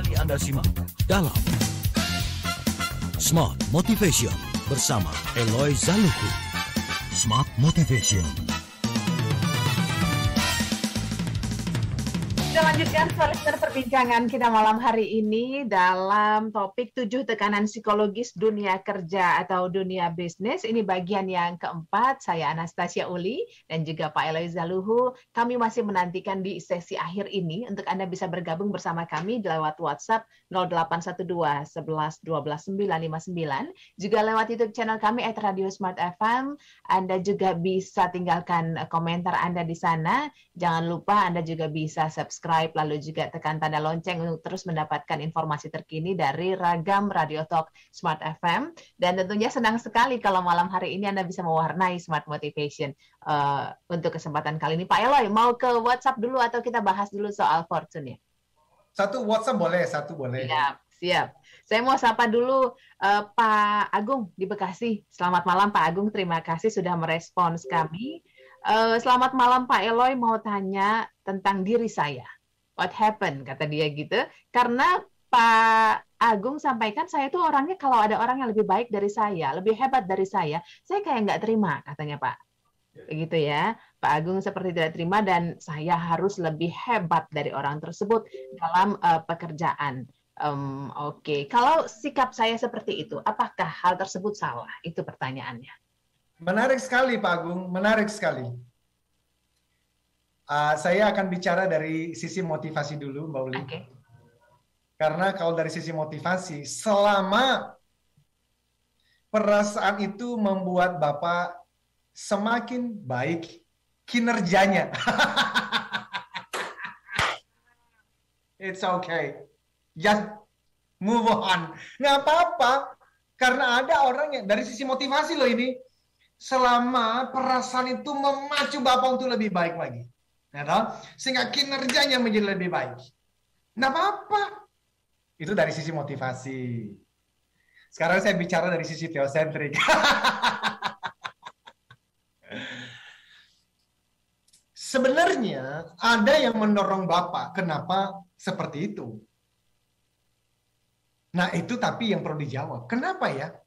Kembali Anda simak dalam Smart Motivation bersama Eloy Zaluku. Smart Motivation. Kita lanjutkan listener perbincangan kita malam hari ini dalam topik 7 tekanan psikologis dunia kerja atau dunia bisnis. Ini bagian yang keempat. Saya Anastasia Uli dan juga Pak Eloy Zaluhu. Kami masih menantikan di sesi akhir ini untuk Anda bisa bergabung bersama kami lewat WhatsApp 0812 11 12 959. Juga lewat YouTube channel kami @Radio Smart FM. Anda juga bisa tinggalkan komentar Anda di sana. Jangan lupa Anda juga bisa subscribe lalu juga tekan tanda lonceng untuk terus mendapatkan informasi terkini dari ragam Radio Talk Smart FM. Dan tentunya senang sekali kalau malam hari ini Anda bisa mewarnai Smart Motivation untuk kesempatan kali ini. Pak Eloy, mau ke WhatsApp dulu atau kita bahas dulu soal Fortune ya? Satu WhatsApp boleh, satu boleh. Siap. Saya mau sapa dulu Pak Agung di Bekasi. Selamat malam Pak Agung, terima kasih sudah merespons kami. Selamat malam Pak Eloy, mau tanya tentang diri saya. What happened, kata dia gitu. Karena Pak Agung sampaikan saya tuh orangnya kalau ada orang yang lebih baik dari saya, lebih hebat dari saya kayak nggak terima, katanya Pak. Begitu ya, Pak Agung seperti tidak terima dan saya harus lebih hebat dari orang tersebut dalam pekerjaan. Oke. Kalau sikap saya seperti itu, apakah hal tersebut salah? Itu pertanyaannya. Menarik sekali Pak Agung, menarik sekali. Saya akan bicara dari sisi motivasi dulu, Mbak Uli. Okay. Karena kalau dari sisi motivasi, selama perasaan itu membuat Bapak semakin baik kinerjanya, it's okay. Just move on. Nggak apa-apa. Karena ada orang yang, dari sisi motivasi loh ini, selama perasaan itu memacu Bapak untuk lebih baik lagi. Ya, sehingga kinerjanya menjadi lebih baik. Nggak apa-apa. Itu dari sisi motivasi. Sekarang saya bicara dari sisi teosentrik. Sebenarnya ada yang mendorong Bapak. Kenapa seperti itu? Nah itu tapi yang perlu dijawab. Kenapa ya?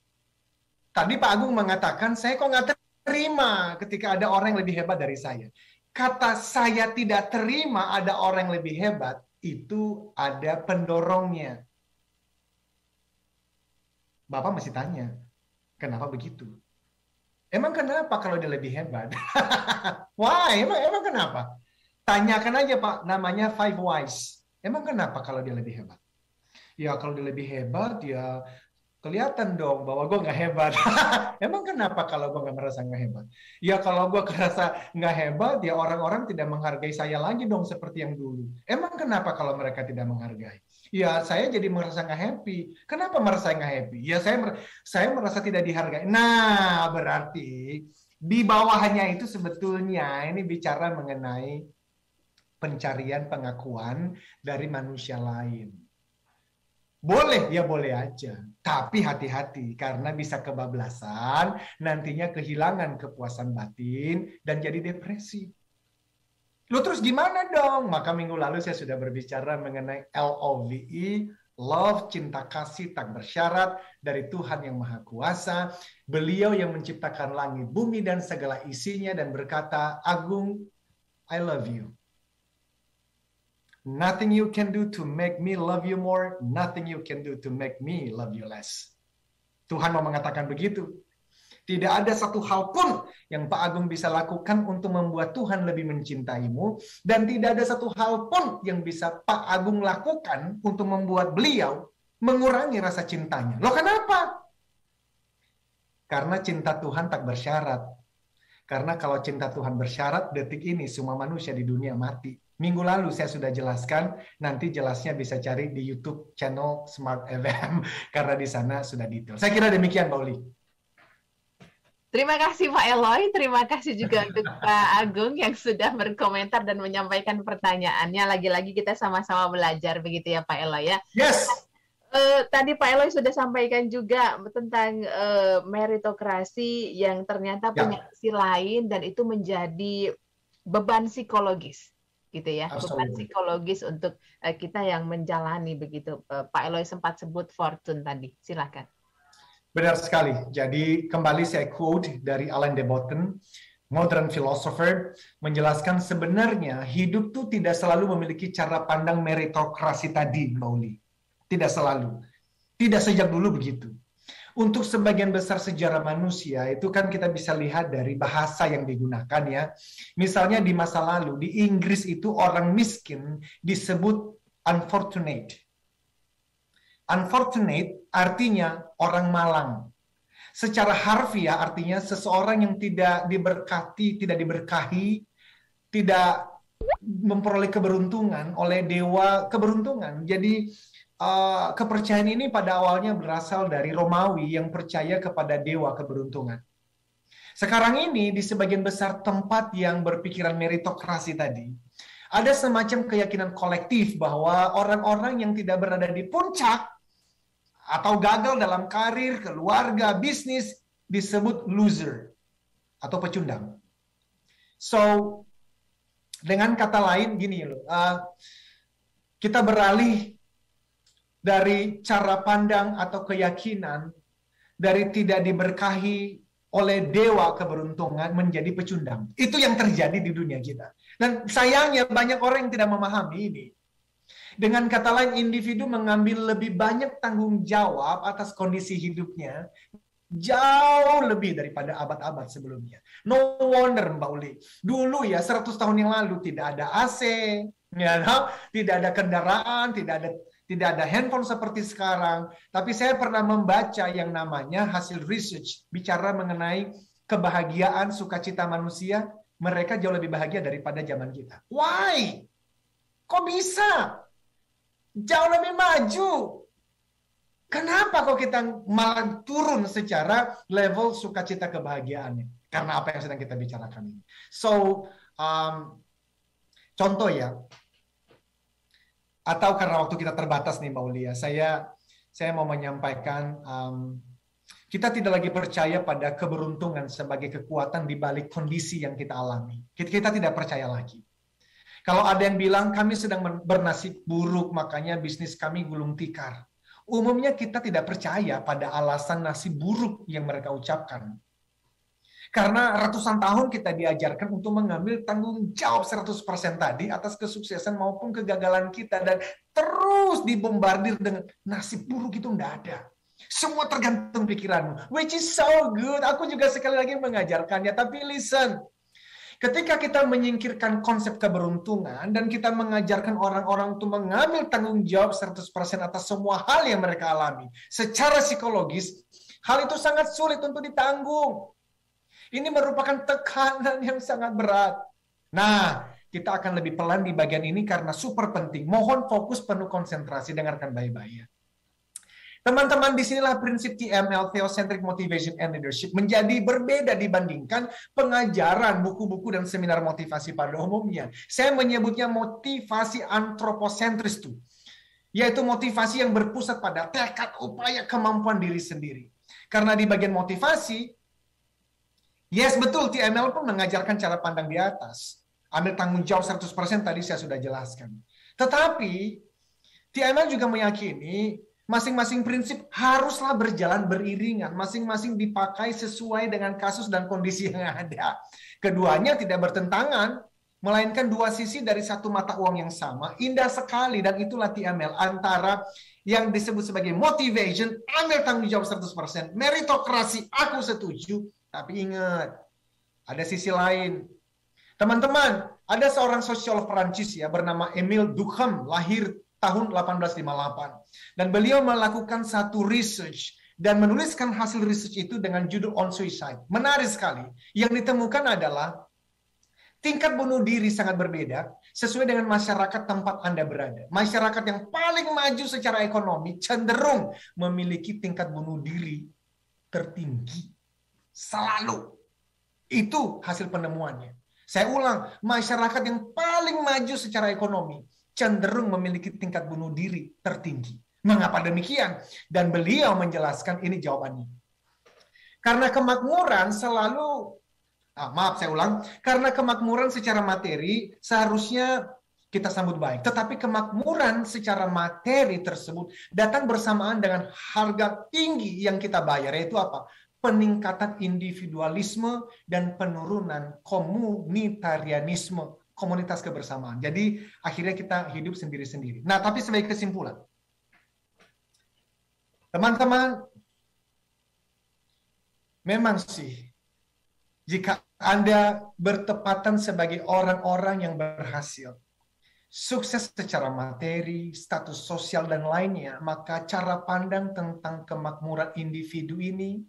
Tadi Pak Agung mengatakan, saya kok nggak terima ketika ada orang yang lebih hebat dari saya. Kata saya tidak terima ada orang yang lebih hebat, itu ada pendorongnya. Bapak masih tanya, kenapa begitu? Emang kenapa kalau dia lebih hebat? Why? Emang kenapa? Tanyakan aja Pak, namanya Five Whys. Emang kenapa kalau dia lebih hebat? Ya kalau dia lebih hebat, ya kelihatan dong bahwa gue nggak hebat. Emang kenapa kalau gue nggak merasa nggak hebat? Ya kalau gue merasa nggak hebat, ya orang-orang tidak menghargai saya lagi dong seperti yang dulu. Emang kenapa kalau mereka tidak menghargai? Ya saya jadi merasa nggak happy. Kenapa merasa nggak happy? Ya saya merasa tidak dihargai. Nah berarti di bawahnya itu sebetulnya ini bicara mengenai pencarian pengakuan dari manusia lain. Boleh, ya boleh aja. Tapi hati-hati, karena bisa kebablasan, nantinya kehilangan kepuasan batin, dan jadi depresi. Loh terus gimana dong? Maka minggu lalu saya sudah berbicara mengenai LOVE, Love, Cinta Kasih Tak Bersyarat, dari Tuhan Yang Maha Kuasa. Beliau yang menciptakan langit, bumi, dan segala isinya, dan berkata, Agung, I love you. Nothing you can do to make me love you more. Nothing you can do to make me love you less. Tuhan mau mengatakan begitu. Tidak ada satu hal pun yang Pak Agung bisa lakukan untuk membuat Tuhan lebih mencintaimu. Dan tidak ada satu hal pun yang bisa Pak Agung lakukan untuk membuat beliau mengurangi rasa cintanya. Loh kenapa? Karena cinta Tuhan tak bersyarat. Karena kalau cinta Tuhan bersyarat, detik ini semua manusia di dunia mati. Minggu lalu saya sudah jelaskan, nanti jelasnya bisa cari di YouTube channel Smart FM, karena di sana sudah detail. Saya kira demikian, Mbak Uli. Terima kasih Pak Eloy, terima kasih juga untuk Pak Agung yang sudah berkomentar dan menyampaikan pertanyaannya. Lagi-lagi kita sama-sama belajar, begitu ya Pak Eloy ya? Yes! Tadi Pak Eloy sudah sampaikan juga tentang meritokrasi yang ternyata punya sisi lain dan itu menjadi beban psikologis. gitu ya, beban Absolutely. psikologis untuk kita yang menjalani begitu. Pak Eloy sempat sebut fortune tadi, silakan. Benar sekali. Jadi kembali saya quote dari Alain de Botton, modern philosopher, menjelaskan sebenarnya hidup tuh tidak selalu memiliki cara pandang meritokrasi tadi, Mbak Uli. Tidak selalu. Tidak sejak dulu begitu. Untuk sebagian besar sejarah manusia, itu kan kita bisa lihat dari bahasa yang digunakan ya. Misalnya di masa lalu, di Inggris itu orang miskin disebut unfortunate. Unfortunate artinya orang malang. Secara harfiah artinya seseorang yang tidak diberkati, tidak diberkahi, tidak memperoleh keberuntungan oleh dewa keberuntungan. Jadi kepercayaan ini pada awalnya berasal dari Romawi yang percaya kepada dewa keberuntungan. Sekarang ini di sebagian besar tempat yang berpikiran meritokrasi tadi, ada semacam keyakinan kolektif bahwa orang-orang yang tidak berada di puncak atau gagal dalam karir, keluarga, bisnis disebut loser atau pecundang. So, dengan kata lain gini loh, kita beralih dari cara pandang atau keyakinan dari tidak diberkahi oleh dewa keberuntungan menjadi pecundang. Itu yang terjadi di dunia kita. Dan sayangnya banyak orang yang tidak memahami ini. Dengan kata lain, individu mengambil lebih banyak tanggung jawab atas kondisi hidupnya jauh lebih daripada abad-abad sebelumnya. No wonder Mbak Uli. Dulu ya 100 tahun yang lalu tidak ada AC, ya, tidak ada kendaraan, tidak ada handphone seperti sekarang. Tapi saya pernah membaca yang namanya hasil research bicara mengenai kebahagiaan, sukacita manusia. Mereka jauh lebih bahagia daripada zaman kita. Why? Kok bisa? Jauh lebih maju. Kenapa kok kita malah turun secara level sukacita kebahagiaannya? Karena apa yang sedang kita bicarakan ini. So, contoh ya. Atau karena waktu kita terbatas nih Mbak Ulia, saya mau menyampaikan kita tidak lagi percaya pada keberuntungan sebagai kekuatan di balik kondisi yang kita alami. Kita tidak percaya lagi. Kalau ada yang bilang kami sedang bernasib buruk, makanya bisnis kami gulung tikar. Umumnya kita tidak percaya pada alasan nasib buruk yang mereka ucapkan. Karena ratusan tahun kita diajarkan untuk mengambil tanggung jawab 100% tadi atas kesuksesan maupun kegagalan kita. Dan terus dibombardir dengan nasib buruk itu enggak ada. Semua tergantung pikiranmu. Which is so good. Aku juga sekali lagi mengajarkannya. Tapi listen. Ketika kita menyingkirkan konsep keberuntungan dan kita mengajarkan orang-orang untuk mengambil tanggung jawab 100% atas semua hal yang mereka alami. Secara psikologis, hal itu sangat sulit untuk ditanggung. Ini merupakan tekanan yang sangat berat. Nah, kita akan lebih pelan di bagian ini karena super penting. Mohon fokus penuh konsentrasi, dengarkan baik-baik. Teman-teman, disinilah prinsip TML, Theocentric Motivation and Leadership, menjadi berbeda dibandingkan pengajaran buku-buku dan seminar motivasi pada umumnya. Saya menyebutnya motivasi antroposentris tuh, yaitu motivasi yang berpusat pada tekad, upaya, kemampuan diri sendiri. Karena di bagian motivasi, yes betul, TML pun mengajarkan cara pandang di atas. Ambil tanggung jawab 100% tadi saya sudah jelaskan. Tetapi, TML juga meyakini masing-masing prinsip haruslah berjalan beriringan. Masing-masing dipakai sesuai dengan kasus dan kondisi yang ada. Keduanya tidak bertentangan, melainkan dua sisi dari satu mata uang yang sama. Indah sekali, dan itulah TML antara yang disebut sebagai motivation, ambil tanggung jawab 100%. Meritokrasi, aku setuju. Tapi ingat, ada sisi lain. Teman-teman, ada seorang sosiolog Perancis ya bernama Émile Durkheim, lahir tahun 1858. Dan beliau melakukan satu research dan menuliskan hasil research itu dengan judul On Suicide. Menarik sekali. Yang ditemukan adalah tingkat bunuh diri sangat berbeda sesuai dengan masyarakat tempat Anda berada. Masyarakat yang paling maju secara ekonomi cenderung memiliki tingkat bunuh diri tertinggi. Selalu. Itu hasil penemuannya. Saya ulang, masyarakat yang paling maju secara ekonomi cenderung memiliki tingkat bunuh diri tertinggi. Mengapa demikian? Dan beliau menjelaskan ini jawabannya. Karena kemakmuran selalu, saya ulang, karena kemakmuran secara materi seharusnya kita sambut baik. Tetapi kemakmuran secara materi tersebut datang bersamaan dengan harga tinggi yang kita bayar, yaitu apa? Peningkatan individualisme dan penurunan komunitarianisme, komunitas kebersamaan. Jadi akhirnya kita hidup sendiri-sendiri. Nah, tapi sebagai kesimpulan, teman-teman, memang sih, jika Anda bertepatan sebagai orang-orang yang berhasil, sukses secara materi, status sosial, dan lainnya, maka cara pandang tentang kemakmuran individu ini,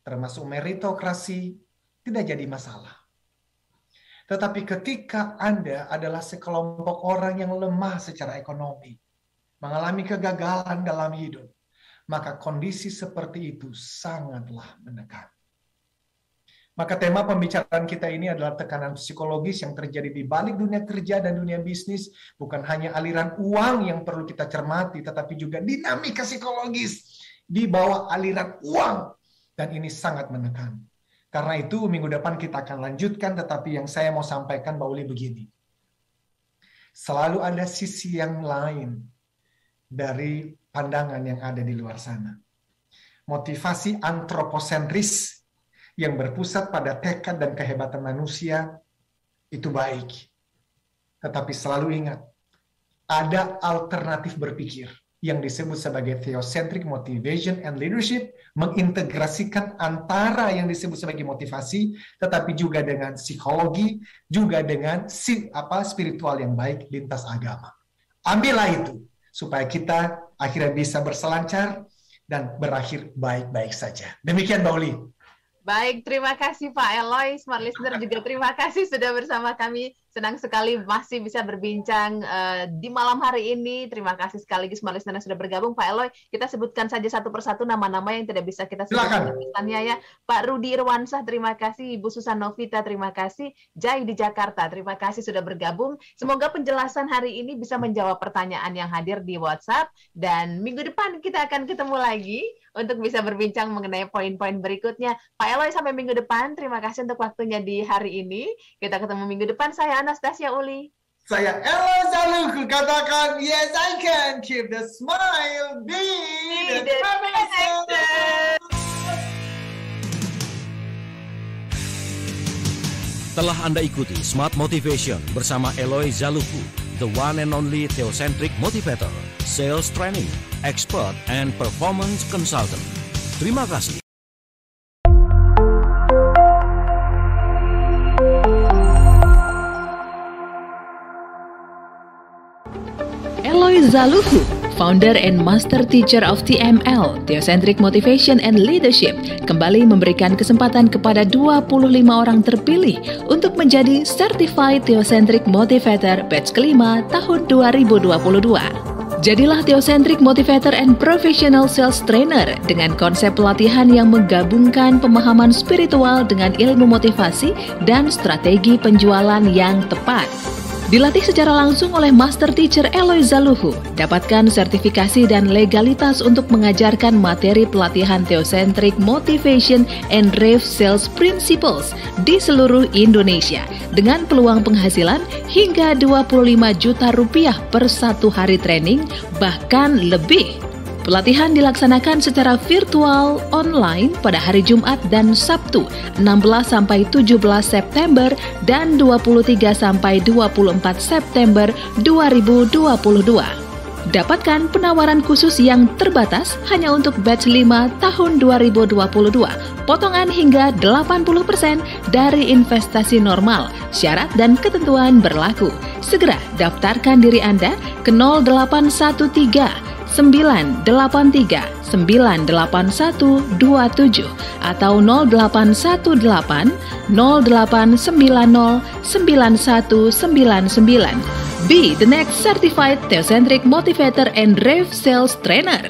termasuk meritokrasi, tidak jadi masalah. Tetapi ketika Anda adalah sekelompok orang yang lemah secara ekonomi, mengalami kegagalan dalam hidup, maka kondisi seperti itu sangatlah menekan. Maka tema pembicaraan kita ini adalah tekanan psikologis yang terjadi di balik dunia kerja dan dunia bisnis. Bukan hanya aliran uang yang perlu kita cermati, tetapi juga dinamika psikologis di bawah aliran uang. Dan ini sangat menekan. Karena itu minggu depan kita akan lanjutkan, tetapi yang saya mau sampaikan Mbak Uli begini. Selalu ada sisi yang lain dari pandangan yang ada di luar sana. Motivasi antroposentris yang berpusat pada tekad dan kehebatan manusia itu baik. Tetapi selalu ingat, ada alternatif berpikir yang disebut sebagai theocentric motivation and leadership, mengintegrasikan antara yang disebut sebagai motivasi, tetapi juga dengan psikologi, juga dengan spiritual yang baik lintas agama. Ambillah itu, supaya kita akhirnya bisa berselancar dan berakhir baik-baik saja. Demikian Mbak Uli. Baik, terima kasih Pak Eloy. Smart Listener juga terima kasih sudah bersama kami. Senang sekali masih bisa berbincang di malam hari ini. Terima kasih sekaligus Smart Listener sudah bergabung. Pak Eloy, kita sebutkan saja satu persatu nama-nama yang tidak bisa kita sebutkan ya. Pak Rudi Irwansah, terima kasih. Ibu Susan Novita, terima kasih. Jai di Jakarta, terima kasih sudah bergabung. Semoga penjelasan hari ini bisa menjawab pertanyaan yang hadir di WhatsApp. Dan minggu depan kita akan ketemu lagi untuk bisa berbincang mengenai poin-poin berikutnya. Pak Eloy, sampai minggu depan. Terima kasih untuk waktunya di hari ini. Kita ketemu minggu depan. Saya Anastasia Uli. Saya Eloy Zalukhu. Katakan, yes I can. Keep the smile. Be the connection. Telah Anda ikuti Smart Motivation bersama Eloy Zalukhu, the one and only theocentric motivator, sales training, expert, and performance consultant. Terima kasih. Eloy Zalukhu, founder and master teacher of TML, Theocentric Motivation and Leadership, kembali memberikan kesempatan kepada 25 orang terpilih untuk menjadi Certified Theocentric Motivator batch kelima tahun 2022. Jadilah Theocentric Motivator and Professional Sales Trainer dengan konsep pelatihan yang menggabungkan pemahaman spiritual dengan ilmu motivasi dan strategi penjualan yang tepat. Dilatih secara langsung oleh Master Teacher Eloy Zalukhu, dapatkan sertifikasi dan legalitas untuk mengajarkan materi pelatihan Theocentric Motivation and Rave Sales Principles di seluruh Indonesia dengan peluang penghasilan hingga 25 juta rupiah per satu hari training, bahkan lebih. Pelatihan dilaksanakan secara virtual online pada hari Jumat dan Sabtu 16-17 September dan 23-24 September 2022. Dapatkan penawaran khusus yang terbatas hanya untuk batch 5 tahun 2022. Potongan hingga 80% dari investasi normal. Syarat dan ketentuan berlaku. Segera daftarkan diri Anda ke 0813 983 98127 atau 0818 0890 9199. Be the next certified Theocentric Motivator and Rave Sales Trainer.